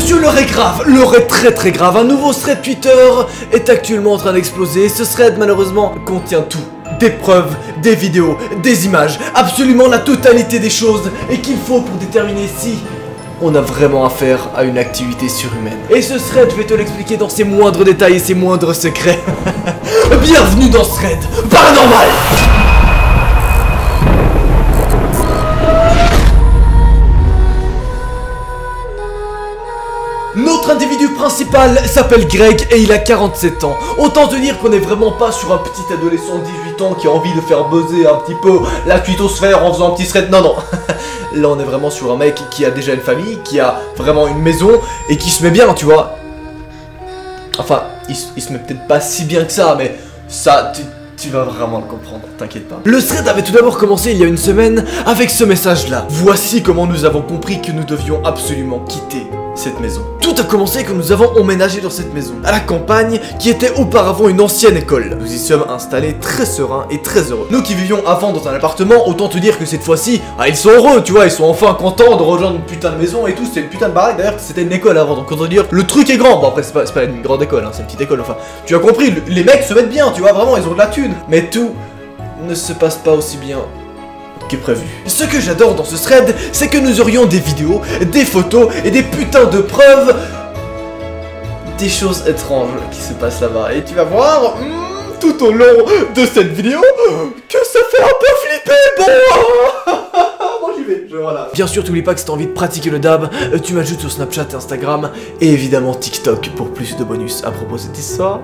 Monsieur, l'heure est grave, l'heure est très grave. Un nouveau thread Twitter est actuellement en train d'exploser. Ce thread malheureusement contient tout. Des preuves, des vidéos, des images, absolument la totalité des choses et qu'il faut pour déterminer si on a vraiment affaire à une activité surhumaine. Et ce thread, je vais te l'expliquer dans ses moindres détails et ses moindres secrets. Bienvenue dans ce thread paranormal. Notre individu principal s'appelle Greg et il a 47 ans. Autant te dire qu'on n'est vraiment pas sur un petit adolescent de 18 ans qui a envie de faire buzzer un petit peu la twittosphère en faisant un petit thread. Non, non. Là, on est vraiment sur un mec qui a déjà une famille, qui a vraiment une maison et qui se met bien, tu vois. Enfin, il se met peut-être pas si bien que ça, mais ça... Tu vas vraiment le comprendre, t'inquiète pas. Le thread avait tout d'abord commencé il y a une semaine avec ce message-là. Voici comment nous avons compris que nous devions absolument quitter cette maison. Tout a commencé quand nous avons emménagé dans cette maison, à la campagne, qui était auparavant une ancienne école. Nous y sommes installés très sereins et très heureux. Nous qui vivions avant dans un appartement, autant te dire que cette fois-ci, ils sont heureux, tu vois, ils sont enfin contents de rejoindre une putain de maison et tout, c'était une putain de baraque, d'ailleurs c'était une école avant, donc autant dire, le truc est grand. Bon après c'est pas une grande école, hein, c'est une petite école, enfin, tu as compris, les mecs se mettent bien, tu vois, vraiment, ils ont de la thune. Mais tout ne se passe pas aussi bien que prévu. Ce que j'adore dans ce thread, c'est que nous aurions des vidéos, des photos et des putains de preuves des choses étranges qui se passent là-bas. Et tu vas voir tout au long de cette vidéo que ça fait un peu flipper. Bon, moi j'y vais, voilà. Bien sûr, t'oublies pas que si t'as envie de pratiquer le dab, tu m'ajoutes sur Snapchat et Instagram et évidemment TikTok pour plus de bonus à propos de cette histoire.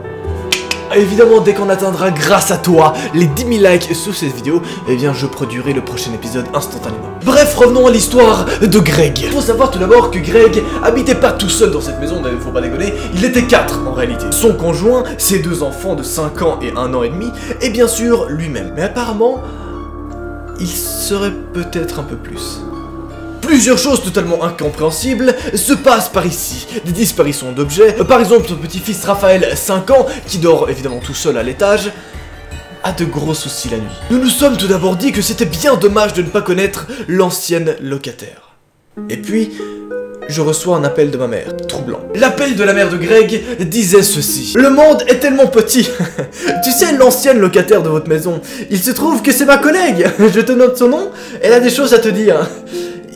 Évidemment, dès qu'on atteindra, grâce à toi, les 10 000 likes sous cette vidéo, eh bien, je produirai le prochain épisode instantanément. Bref, revenons à l'histoire de Greg. Il faut savoir tout d'abord que Greg habitait pas tout seul dans cette maison, faut pas déconner, il était 4 en réalité. Son conjoint, ses 2 enfants de 5 ans et 1 an et demi, et bien sûr, lui-même. Mais apparemment, il serait peut-être un peu plus. Plusieurs choses totalement incompréhensibles se passent par ici. Des disparitions d'objets, par exemple son petit-fils Raphaël, 5 ans, qui dort évidemment tout seul à l'étage, a de gros soucis la nuit. Nous nous sommes tout d'abord dit que c'était bien dommage de ne pas connaître l'ancienne locataire. Et puis, je reçois un appel de ma mère, troublant. L'appel de la mère de Greg disait ceci. Le monde est tellement petit. Tu sais, l'ancienne locataire de votre maison, il se trouve que c'est ma collègue. Je te note son nom, elle a des choses à te dire.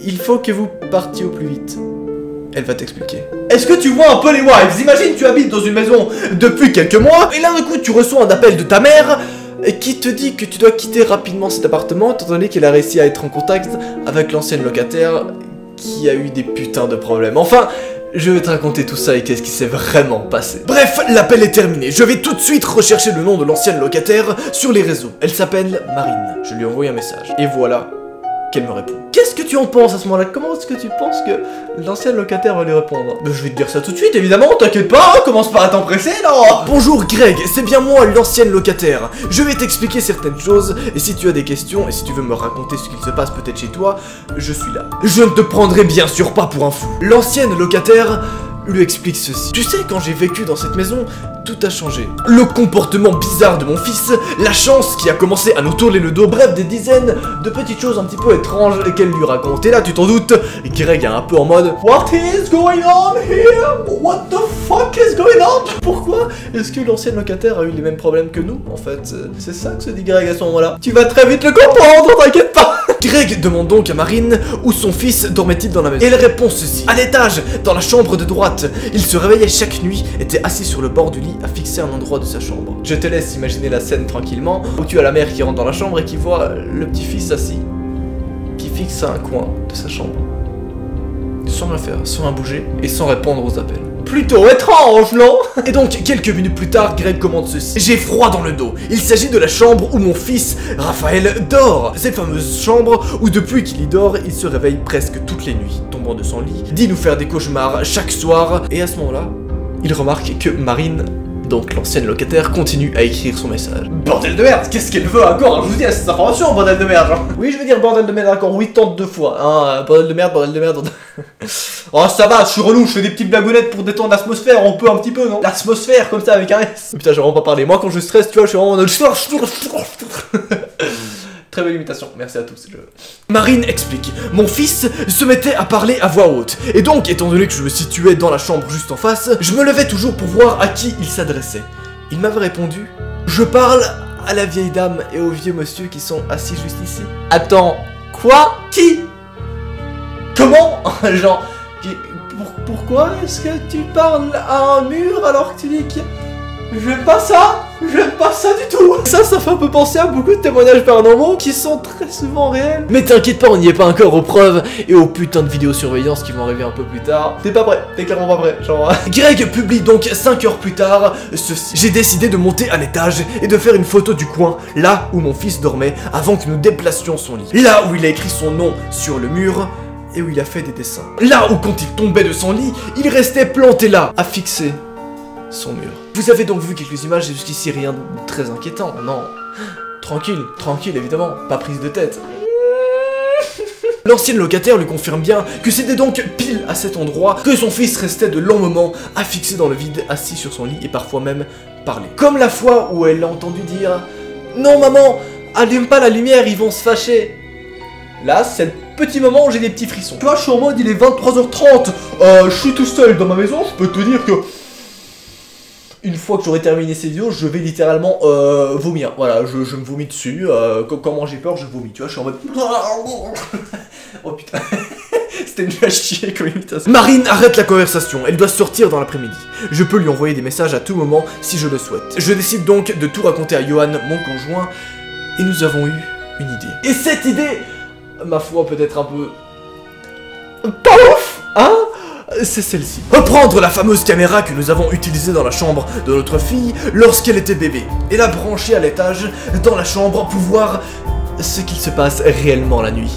Il faut que vous partiez au plus vite. Elle va t'expliquer. Est-ce que tu vois un peu les wives? Imagine tu habites dans une maison depuis quelques mois, et là d'un coup tu reçois un appel de ta mère qui te dit que tu dois quitter rapidement cet appartement, étant donné qu'elle a réussi à être en contact avec l'ancienne locataire qui a eu des putains de problèmes. Enfin, je vais te raconter tout ça et qu'est-ce qui s'est vraiment passé. Bref, l'appel est terminé. Je vais tout de suite rechercher le nom de l'ancienne locataire sur les réseaux. Elle s'appelle Marine. Je lui envoie un message. Et voilà qu'elle me répond. Qu'est-ce que tu en penses à ce moment-là? Comment est-ce que tu penses que l'ancienne locataire va lui répondre? Je vais te dire ça tout de suite, évidemment, t'inquiète pas, commence pas à t'empresser, là. Bonjour Greg, c'est bien moi, l'ancienne locataire. Je vais t'expliquer certaines choses, et si tu as des questions, et si tu veux me raconter ce qu'il se passe peut-être chez toi, je suis là. Je ne te prendrai bien sûr pas pour un fou. L'ancienne locataire lui explique ceci. Tu sais, quand j'ai vécu dans cette maison, tout a changé. Le comportement bizarre de mon fils, la chance qui a commencé à nous tourner le dos, bref, des dizaines de petites choses un petit peu étranges qu'elle lui raconte. Et là, tu t'en doutes, Greg est un peu en mode What is going on here? What the fuck is going on? Pourquoi est-ce que l'ancienne locataire a eu les mêmes problèmes que nous? En fait, c'est ça que se dit Greg à ce moment-là. Tu vas très vite le comprendre, t'inquiète pas. Greg demande donc à Marine où son fils dormait-il dans la maison. Et elle répond ceci. À l'étage, dans la chambre de droite. Il se réveillait chaque nuit, était assis sur le bord du lit à fixer un endroit de sa chambre. Je te laisse imaginer la scène tranquillement, où tu as la mère qui rentre dans la chambre et qui voit le petit-fils assis, qui fixe à un coin de sa chambre. Sans rien faire, sans rien bouger et sans répondre aux appels. Plutôt étrange, non? Et donc, quelques minutes plus tard, Greg commande ceci. J'ai froid dans le dos. Il s'agit de la chambre où mon fils, Raphaël, dort. Cette fameuse chambre où depuis qu'il y dort, il se réveille presque toutes les nuits, tombant de son lit, dit nous faire des cauchemars chaque soir. Et à ce moment-là, il remarque que Marine, donc l'ancienne locataire, continue à écrire son message. Bordel de merde, qu'est-ce qu'elle veut encore ajouter à cette information, bordel de merde, genre. Oui, je vais dire bordel de merde encore 82 fois, hein, bordel de merde, bordel de merde. Oh, ça va, je suis relou, je fais des petites blagounettes pour détendre l'atmosphère, on peut un petit peu, non? L'atmosphère, comme ça, avec un S. Putain, j'ai vraiment pas parlé. Moi, quand je stresse, tu vois, je suis vraiment en mode... Très belle imitation, merci à tous. Marine explique, mon fils se mettait à parler à voix haute, et donc, étant donné que je me situais dans la chambre juste en face, je me levais toujours pour voir à qui il s'adressait. Il m'avait répondu, je parle à la vieille dame et au vieux monsieur qui sont assis juste ici. Attends, quoi? Qui? Comment? Genre, pourquoi est-ce que tu parles à un mur alors que tu dis que... J'aime pas ça du tout. Ça fait un peu penser à beaucoup de témoignages paranormaux qui sont très souvent réels. Mais t'inquiète pas, on n'y est pas encore aux preuves et aux putains de vidéosurveillance qui vont arriver un peu plus tard. T'es pas prêt, t'es clairement pas prêt, genre... Greg publie donc 5 heures plus tard ceci. J'ai décidé de monter à l'étage et de faire une photo du coin, là où mon fils dormait, avant que nous déplacions son lit. Là où il a écrit son nom sur le mur, et où il a fait des dessins. Là où quand il tombait de son lit, il restait planté là, à fixer son mur. Vous avez donc vu quelques images, jusqu'ici rien de très inquiétant, non. Tranquille évidemment, pas prise de tête. L'ancienne locataire lui confirme bien que c'était donc pile à cet endroit que son fils restait de longs moments à fixer dans le vide, assis sur son lit et parfois même parler. Comme la fois où elle l'a entendu dire « Non maman, allume pas la lumière, ils vont se fâcher ». Là, c'est le petit moment où j'ai des petits frissons. Tu vois, je suis en mode, il est 23h30, je suis tout seul dans ma maison, je peux te dire que... Une fois que j'aurai terminé ces vidéos, je vais littéralement vomir. Voilà, je me vomis dessus, comment j'ai peur, je vomis, tu vois, je suis en mode... Oh putain, c'était nul à chier comme imitation. Marine arrête la conversation, elle doit sortir dans l'après-midi. Je peux lui envoyer des messages à tout moment si je le souhaite. Je décide donc de tout raconter à Johan, mon conjoint, et nous avons eu une idée. Et cette idée, ma foi, peut-être un peu... pas ouf, hein? C'est celle-ci. Reprendre la fameuse caméra que nous avons utilisée dans la chambre de notre fille lorsqu'elle était bébé, et la brancher à l'étage dans la chambre pour voir ce qu'il se passe réellement la nuit.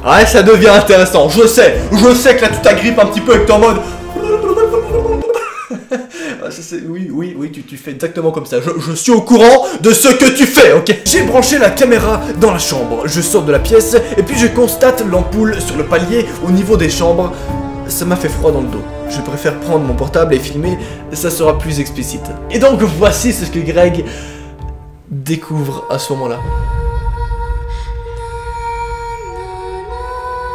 Ouais, ça devient intéressant, je sais que là tu t'agrippes un petit peu et que t'es en mode... Oui, tu fais exactement comme ça. Je suis au courant de ce que tu fais, ok? J'ai branché la caméra dans la chambre. Je sors de la pièce et puis je constate l'ampoule sur le palier au niveau des chambres. Ça m'a fait froid dans le dos. Je préfère prendre mon portable et filmer, ça sera plus explicite. Et donc voici ce que Greg découvre à ce moment-là.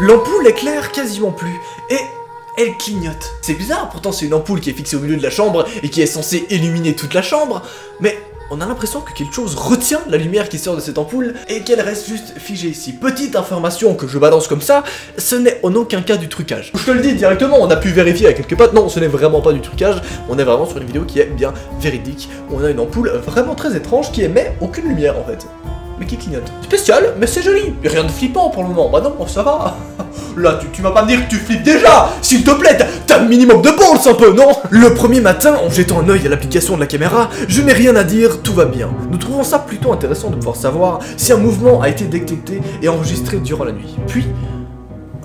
L'ampoule éclaire quasiment plus et elle clignote. C'est bizarre, pourtant c'est une ampoule qui est fixée au milieu de la chambre et qui est censée illuminer toute la chambre, mais on a l'impression que quelque chose retient la lumière qui sort de cette ampoule et qu'elle reste juste figée ici. Petite information que je balance comme ça, ce n'est en aucun cas du trucage. Je te le dis directement, on a pu vérifier avec quelques potes, non, ce n'est vraiment pas du trucage, on est vraiment sur une vidéo qui est bien véridique. On a une ampoule vraiment très étrange qui émet aucune lumière en fait, mais qui clignote. Spécial, mais c'est joli, et rien de flippant pour le moment, bah non, ça va. Là, tu vas pas me dire que tu flippes déjà. S'il te plaît, t'as un minimum de balls un peu, non? Le premier matin, en jetant un œil à l'application de la caméra, je n'ai rien à dire, tout va bien. Nous trouvons ça plutôt intéressant de pouvoir savoir si un mouvement a été détecté et enregistré durant la nuit. Puis,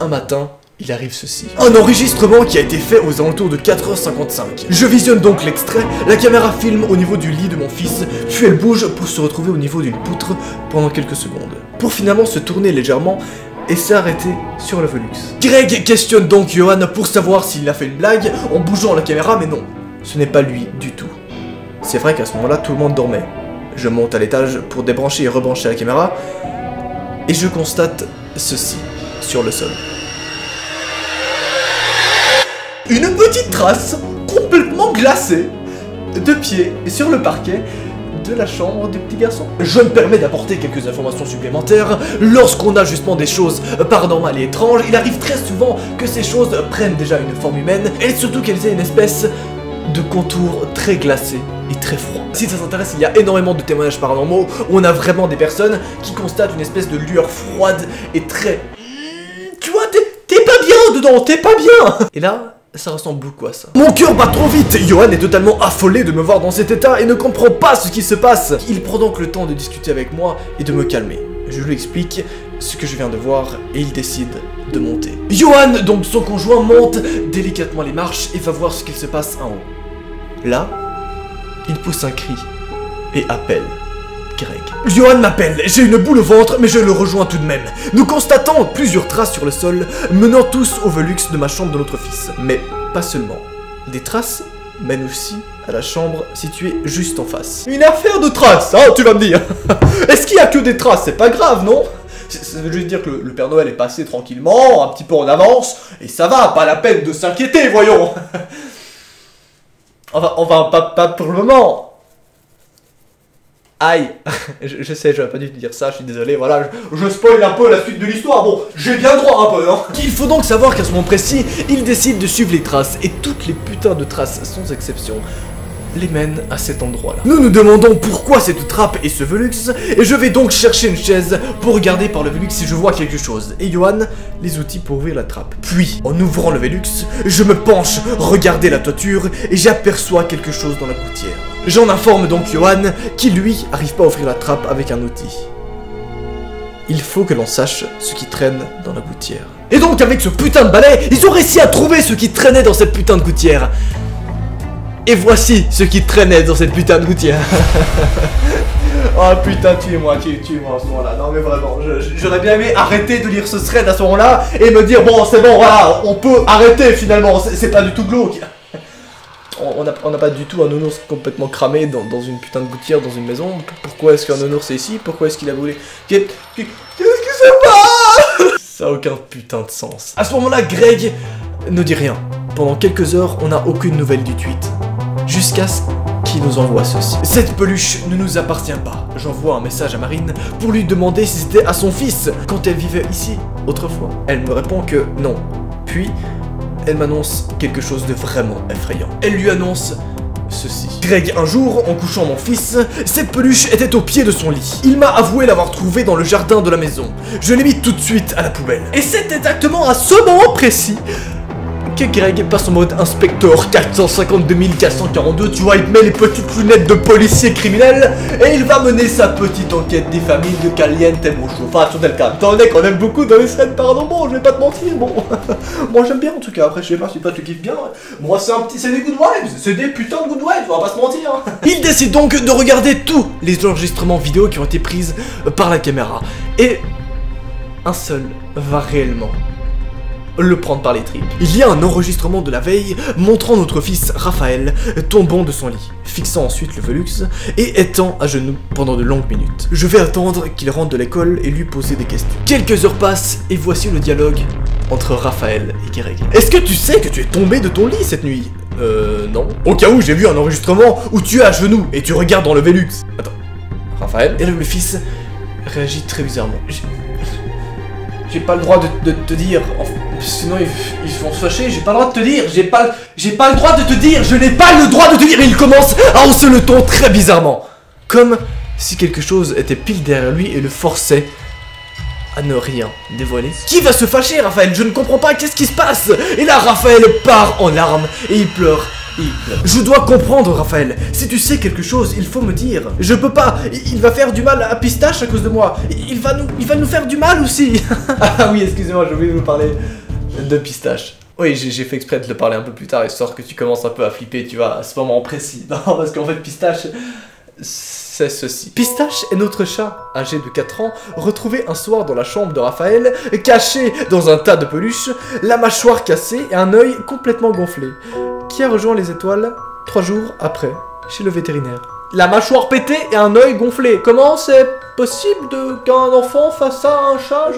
un matin, il arrive ceci. Un enregistrement qui a été fait aux alentours de 4h55. Je visionne donc l'extrait, la caméra filme au niveau du lit de mon fils, puis elle bouge pour se retrouver au niveau d'une poutre pendant quelques secondes. Pour finalement se tourner légèrement et s'est arrêté sur le Velux. Greg questionne donc Johan pour savoir s'il a fait une blague en bougeant la caméra, mais non, ce n'est pas lui du tout. C'est vrai qu'à ce moment-là, tout le monde dormait. Je monte à l'étage pour débrancher et rebrancher la caméra, et je constate ceci sur le sol. Une petite trace complètement glacée de pied sur le parquet de la chambre du petit garçon. Je me permets d'apporter quelques informations supplémentaires. Lorsqu'on a justement des choses paranormales et étranges, il arrive très souvent que ces choses prennent déjà une forme humaine et surtout qu'elles aient une espèce de contour très glacé et très froid. Si ça s'intéresse, il y a énormément de témoignages paranormaux où on a vraiment des personnes qui constatent une espèce de lueur froide et très... Tu vois, t'es pas bien dedans, t'es pas bien. Et là... ça ressemble beaucoup à ça. Mon cœur bat trop vite. Johan est totalement affolé de me voir dans cet état et ne comprend pas ce qui se passe. Il prend donc le temps de discuter avec moi et de me calmer. Je lui explique ce que je viens de voir et il décide de monter. Johan, donc son conjoint, monte délicatement les marches et va voir ce qu'il se passe en haut. Là, il pousse un cri et appelle Greg. Johan m'appelle, j'ai une boule au ventre mais je le rejoins tout de même. Nous constatons plusieurs traces sur le sol menant tous au Velux de ma chambre de notre fils. Mais pas seulement. Des traces mènent aussi à la chambre située juste en face. Une affaire de traces, hein, tu vas me dire. Est-ce qu'il y a que des traces? C'est pas grave, non? Ça veut juste dire que le Père Noël est passé tranquillement, un petit peu en avance, et ça va, pas la peine de s'inquiéter, voyons. Enfin, pas pour le moment. Aïe, je sais, j'aurais pas dû te dire ça, je suis désolé, voilà, je spoil un peu la suite de l'histoire, bon, j'ai bien le droit un peu, hein. Il faut donc savoir qu'à ce moment précis, il décide de suivre les traces, et toutes les putains de traces, sans exception, les mènent à cet endroit-là. Nous nous demandons pourquoi cette trappe et ce Velux, et je vais donc chercher une chaise pour regarder par le Velux si je vois quelque chose, et Johan, les outils pour ouvrir la trappe. Puis, en ouvrant le Velux, je me penche, regarder la toiture, et j'aperçois quelque chose dans la gouttière. J'en informe donc Johan, qui lui arrive pas à ouvrir la trappe avec un outil. Il faut que l'on sache ce qui traîne dans la gouttière. Et donc avec ce putain de balai, ils ont réussi à trouver ce qui traînait dans cette putain de gouttière. Et voici ce qui traînait dans cette putain de gouttière. Oh putain, tuez-moi à ce moment-là. Non mais vraiment, j'aurais bien aimé arrêter de lire ce thread à ce moment-là et me dire bon c'est bon, voilà, on peut arrêter finalement, c'est pas du tout glauque. On n'a pas du tout un nounours complètement cramé dans une putain de gouttière dans une maison. Pourquoi est-ce qu'un nounours est ici? Pourquoi est-ce qu'il a volé? Qu'est-ce que c'est pas? Ça a aucun putain de sens. À ce moment-là, Greg ne dit rien. Pendant quelques heures, on n'a aucune nouvelle du tweet. Jusqu'à ce qu'il nous envoie ceci. Cette peluche ne nous appartient pas. J'envoie un message à Marine pour lui demander si c'était à son fils quand elle vivait ici, autrefois. Elle me répond que non. Puis, elle m'annonce quelque chose de vraiment effrayant. Elle lui annonce ceci. Greg, un jour, en couchant mon fils, cette peluche était au pied de son lit. Il m'a avoué l'avoir trouvée dans le jardin de la maison. Je l'ai mis tout de suite à la poubelle. Et c'est exactement à ce moment précis que Greg passe en mode inspecteur 452 442, tu vois, il met les petites lunettes de policier criminel et il va mener sa petite enquête des familles de Caliente et Mocho. Enfin, sur Delta. Étant donné qu'on aime beaucoup dans les scènes paranormaux, je vais pas te mentir, bon. Moi j'aime bien en tout cas, après je sais pas si toi tu kiffes bien. Moi c'est des good vibes, c'est des putains de good vibes, on va pas se mentir. Il décide donc de regarder tous les enregistrements vidéo qui ont été prises par la caméra. Et un seul va réellement le prendre par les tripes. Il y a un enregistrement de la veille montrant notre fils Raphaël tombant de son lit, fixant ensuite le Velux et étant à genoux pendant de longues minutes. Je vais attendre qu'il rentre de l'école et lui poser des questions. Quelques heures passent et voici le dialogue entre Raphaël et Greg. Est-ce que tu sais que tu es tombé de ton lit cette nuit? Non. Au cas où j'ai vu un enregistrement où tu es à genoux et tu regardes dans le Velux. Attends. Raphaël? Et là le fils réagit très bizarrement. J'ai pas le droit de te dire, sinon ils vont se fâcher, j'ai pas le droit de te dire, j'ai pas le droit de te dire, je n'ai pas le droit de te dire, et il commence à hausser le ton très bizarrement. Comme si quelque chose était pile derrière lui et le forçait à ne rien dévoiler. Qui va se fâcher, Raphaël? Je ne comprends pas, qu'est-ce qui se passe? Et là, Raphaël part en larmes et il pleure. Je dois comprendre, Raphaël. Si tu sais quelque chose, il faut me dire. Je peux pas. Il va faire du mal à Pistache à cause de moi. Il va nous faire du mal aussi. Ah oui, excusez-moi, j'ai oublié de vous parler de Pistache. Oui, j'ai fait exprès de le parler un peu plus tard, histoire que tu commences un peu à flipper, tu vois, à ce moment précis. Non, parce qu'en fait, Pistache, c'est ceci. Pistache est notre chat, âgé de 4 ans, retrouvé un soir dans la chambre de Raphaël, caché dans un tas de peluches, la mâchoire cassée et un œil complètement gonflé, qui a rejoint les étoiles 3 jours après, chez le vétérinaire. La mâchoire pétée et un œil gonflé. Comment c'est possible qu'un enfant fasse ça à un chat?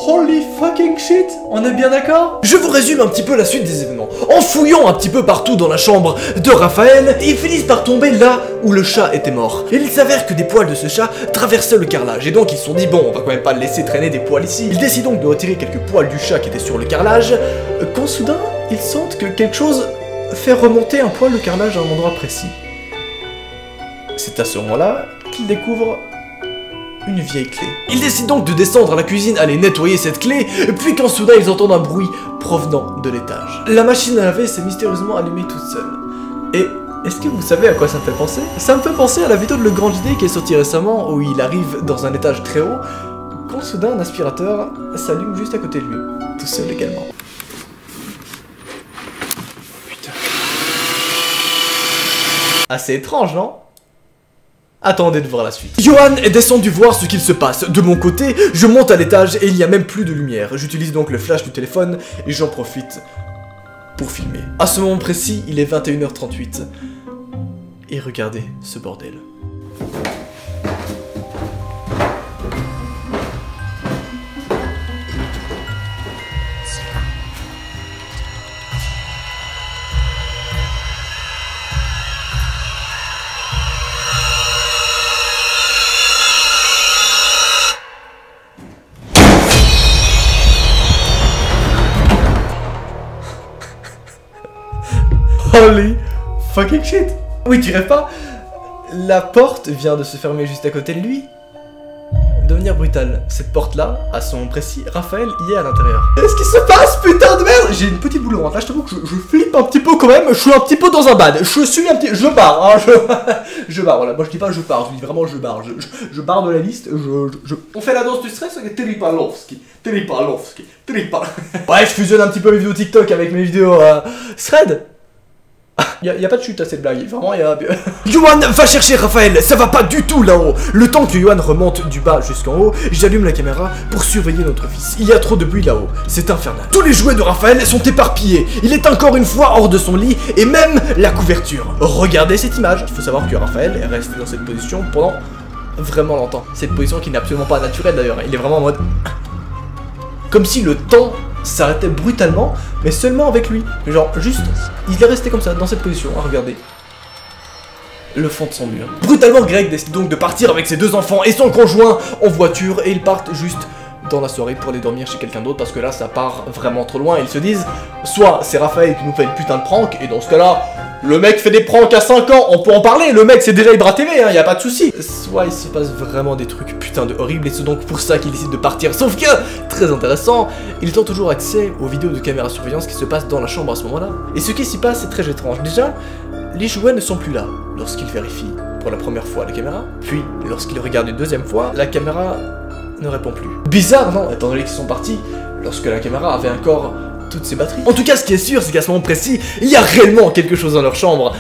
Holy fucking shit, on est bien d'accord? Je vous résume un petit peu la suite des événements. En fouillant un petit peu partout dans la chambre de Raphaël, ils finissent par tomber là où le chat était mort. Et il s'avère que des poils de ce chat traversaient le carrelage. Et donc ils se sont dit, bon, on va quand même pas le laisser traîner des poils ici. Ils décident donc de retirer quelques poils du chat qui étaient sur le carrelage, quand soudain, ils sentent que quelque chose fait remonter un poil le carrelage à un endroit précis. C'est à ce moment-là qu'ils découvrent une vieille clé. Ils décident donc de descendre à la cuisine, aller nettoyer cette clé, puis quand soudain ils entendent un bruit provenant de l'étage. La machine à laver s'est mystérieusement allumée toute seule. Et est-ce que vous savez à quoi ça me fait penser? Ça me fait penser à la vidéo de Le Grand JD qui est sortie récemment, où il arrive dans un étage très haut, quand soudain un aspirateur s'allume juste à côté de lui, tout seul également. Putain. Assez étrange, non? Attendez de voir la suite. Johan est descendu voir ce qu'il se passe. De mon côté, je monte à l'étage et il n'y a même plus de lumière. J'utilise donc le flash du téléphone et j'en profite pour filmer. À ce moment précis, il est 21h38. Et regardez ce bordel. Holy fucking shit. Oui, tu rêves pas? La porte vient de se fermer juste à côté de lui. Devenir brutal. Cette porte-là, à son précis, Raphaël y est à l'intérieur. Qu'est-ce qui se passe, putain de merde? J'ai une petite boule au ventre. Là, je t'avoue que je flippe un petit peu quand même. Je suis un petit peu dans un bad. Je suis un petit... Je barre, hein. Je barre, voilà. Moi, je dis pas je pars. Je dis vraiment je barre. Je barre de la liste. On fait la danse du stress avec Teripalovski. Ouais, je fusionne un petit peu mes vidéos TikTok avec mes vidéos thread. Y a pas de chute à cette blague, vraiment y a... Yohan va chercher Raphaël, ça va pas du tout là-haut. Le temps que Yohan remonte du bas jusqu'en haut, j'allume la caméra pour surveiller notre fils. Il y a trop de bruit là-haut, c'est infernal. Tous les jouets de Raphaël sont éparpillés. Il est encore une fois hors de son lit et même la couverture. Regardez cette image. Il faut savoir que Raphaël est resté dans cette position pendant vraiment longtemps. Cette position qui n'est absolument pas naturelle d'ailleurs. Il est vraiment en mode... Comme si le temps s'arrêtait brutalement, mais seulement avec lui. Genre, juste, il est resté comme ça, dans cette position, à regarder le fond de son mur. Brutalement, Greg décide donc de partir avec ses deux enfants et son conjoint en voiture, et ils partent juste dans la soirée pour aller dormir chez quelqu'un d'autre, parce que là, ça part vraiment trop loin. Ils se disent, soit c'est Raphaël qui nous fait une putain de prank, et dans ce cas-là, le mec fait des pranks à 5 ans, on peut en parler, le mec c'est déjà Ibra TV, hein, y a pas de souci. Soit il se passe vraiment des trucs putain de horribles, et c'est donc pour ça qu'il décide de partir. Sauf que, très intéressant, ils ont toujours accès aux vidéos de caméra surveillance qui se passent dans la chambre à ce moment-là. Et ce qui s'y passe c'est très étrange. Déjà, les jouets ne sont plus là lorsqu'il vérifie pour la première fois la caméra, puis lorsqu'il regarde une deuxième fois, la caméra ne répond plus. Bizarre, non? Étant donné qu'ils sont partis lorsque la caméra avait encore toutes ses batteries. En tout cas, ce qui est sûr, c'est qu'à ce moment précis, il y a réellement quelque chose dans leur chambre.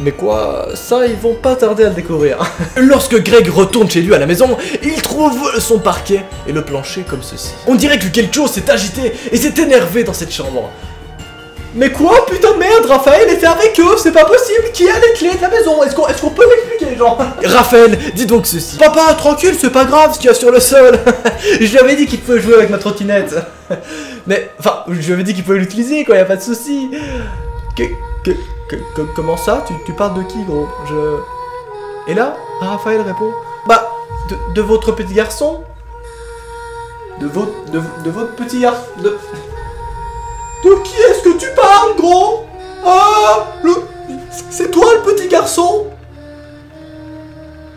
Mais quoi, ça, ils vont pas tarder à le découvrir. Lorsque Greg retourne chez lui à la maison, il trouve son parquet et le plancher comme ceci. On dirait que quelque chose s'est agité et s'est énervé dans cette chambre. Mais quoi, putain de merde, Raphaël était avec eux, c'est pas possible, qui a les clés de la maison? Est-ce qu'on peut l'expliquer, genre? Raphaël dit donc ceci. Papa, tranquille, c'est pas grave ce qu'il y a sur le sol. Je lui avais dit qu'il pouvait jouer avec ma trottinette. Mais, enfin, je lui avais dit qu'il pouvait l'utiliser, quoi, y a pas de souci. Comment ça? Tu parles de qui, gros? Et là, Raphaël répond, bah, de votre petit garçon. De votre petit garçon. De qui est-ce que tu parles, gros? Ah, c'est toi le petit garçon?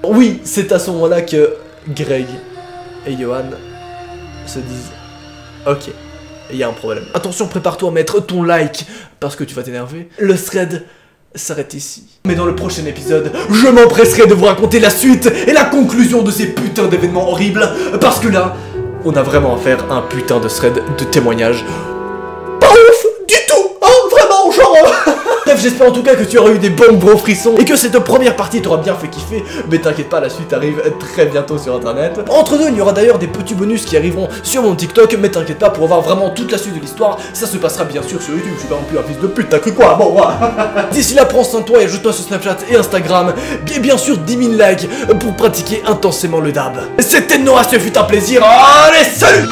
Oui, c'est à ce moment-là que Greg et Yohan se disent, ok, il y a un problème. Attention, prépare-toi à mettre ton like, parce que tu vas t'énerver. Le thread s'arrête ici. Mais dans le prochain épisode, je m'empresserai de vous raconter la suite et la conclusion de ces putains d'événements horribles, parce que là, on a vraiment à faire un putain de thread de témoignage. Bref, j'espère en tout cas que tu auras eu des bons gros frissons et que cette première partie t'aura bien fait kiffer. Mais t'inquiète pas, la suite arrive très bientôt sur internet. Entre deux, il y aura d'ailleurs des petits bonus qui arriveront sur mon TikTok. Mais t'inquiète pas, pour avoir vraiment toute la suite de l'histoire, ça se passera bien sûr sur YouTube. Je suis pas non plus un fils de pute, t'as cru quoi? Bon, voilà. D'ici là, prends soin de toi et ajoute-toi sur Snapchat et Instagram. Et bien sûr, 10 000 likes pour pratiquer intensément le dab. C'était Noah, ce fut un plaisir. Allez, salut!